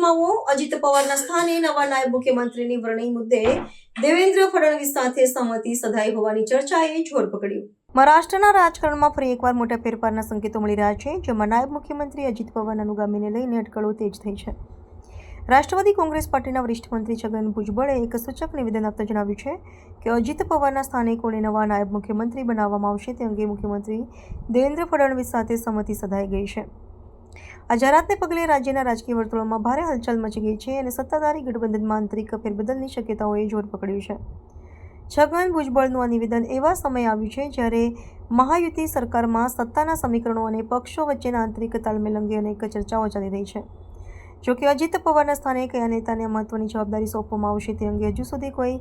જમાવો, અજીત પવારના સ્થાને નવા નાયબ મુખ્યમંત્રીની વરણી મુદ્દે દેવેન્દ્ર ફડણવીસ સાથે સહમતિ સધાઈ હોવાની ચર્ચાએ જોર પકડ્યું. મહારાષ્ટ્રના રાજકારણમાં ફરી એકવાર મોટા ફેરફારના સંકેતો મળી રહ્યા છે, જેમાં નાયબ મુખ્યમંત્રી અજીત પવારના અનુગામીને લઈને અટકળો તેજ થઈ છે. રાષ્ટ્રવાદી કોંગ્રેસ પાર્ટીના વરિષ્ઠ મંત્રી છગન ભુજબળે એક સૂચક નિવેદન આપતા જણાવ્યું છે કે અજીત પવારના સ્થાને કોને નવા નાયબ મુખ્યમંત્રી બનાવવામાં આવશે તે અંગે મુખ્યમંત્રી દેવેન્દ્ર ફડણવીસ સાથે સહમતિ સધાઈ ગઈ છે. આ જાહેરાતને પગલે રાજ્યના રાજકીય વર્તુળોમાં ભારે હલચલ મચી ગઈ છે અને સત્તાધારી ગઠબંધનમાં આંતરિક ફેરબદલની શક્યતાઓએ જોર પકડ્યું છે. છગન ભુજબળનું આ નિવેદન એવા સમયે આવ્યું છે જ્યારે મહાયુતિ સરકારમાં સત્તાના સમીકરણો અને પક્ષો વચ્ચેના આંતરિક તાલમેલ અંગે અનેક ચર્ચાઓ ચાલી રહી છે. જોકે અજીત પવારના સ્થાને કયા નેતાને મહત્વની જવાબદારી સોંપવામાં આવશે તે અંગે હજુ સુધી કોઈ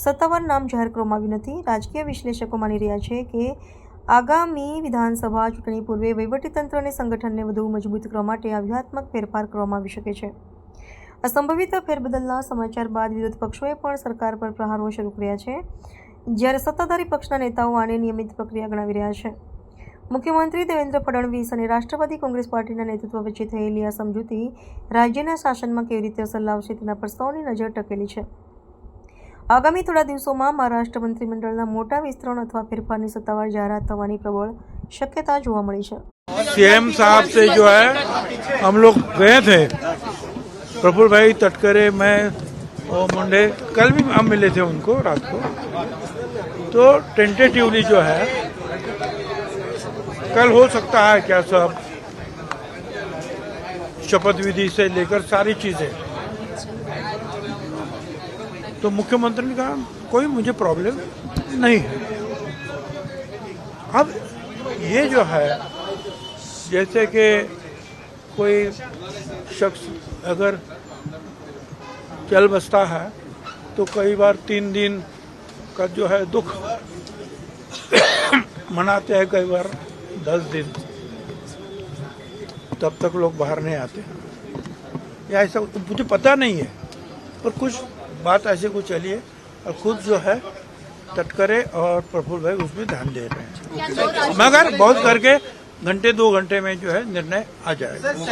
સત્તાવાર નામ જાહેર કરવામાં આવ્યું નથી. રાજકીય વિશ્લેષકો માની રહ્યા છે કે આગામી વિધાનસભા ચૂંટણી પૂર્વે વહીવટીતંત્ર અને સંગઠનને વધુ મજબૂત કરવા માટે આ વ્યૂહાત્મક ફેરફાર કરવામાં આવી શકે છે. આ સંભવિત ફેરબદલના સમાચાર બાદ વિરોધ પક્ષોએ પણ સરકાર પર પ્રહારો શરૂ કર્યા છે, જ્યારે સત્તાધારી પક્ષના નેતાઓ આને નિયમિત પ્રક્રિયા ગણાવી રહ્યા છે. મુખ્યમંત્રી દેવેન્દ્ર ફડણવીસ અને રાષ્ટ્રવાદી કોંગ્રેસ પાર્ટીના નેતૃત્વ વચ્ચે થયેલી આ સમજૂતી રાજ્યના શાસનમાં કેવી રીતે અસર લાવશે તેના પર સૌની નજર ટકેલી છે. આગામી થોડા દિવસોમાં મહારાષ્ટ્ર મંત્રીમંડળના મોટા વિસ્તરણ અથવા ફેરફારની સત્તાવાર જાહેરાત થવાની પ્રબળ શક્યતા જોવા મળી છે. सीएम साहब से जो है हम लोग गए थे, प्रफुल्ल भाई तटकरे, मैं और मुंडे, कल भी हम मिले थे उनको रात को. तो टेंटेटिवली जो है कल हो सकता है क्या सब शपथ विधि से लेकर सारी चीजें. तो मुख्यमंत्री ने कहा कोई मुझे प्रॉब्लम नहीं है. अब ये जो है जैसे कि कोई शख्स अगर चल बसता है तो कई बार 3 दिन का जो है दुख मनाते हैं, कई बार 10 दिन, तब तक लोग बाहर नहीं आते. या ऐसा मुझे पता नहीं है, पर कुछ बात ऐसे कुछ चली है और खुद जो है तटकरे और प्रफुल्ल भाई उसमें ध्यान दे रहे हैं. मगर बहुत करके घंटे 2 घंटे में जो है निर्णय आ जाएगा.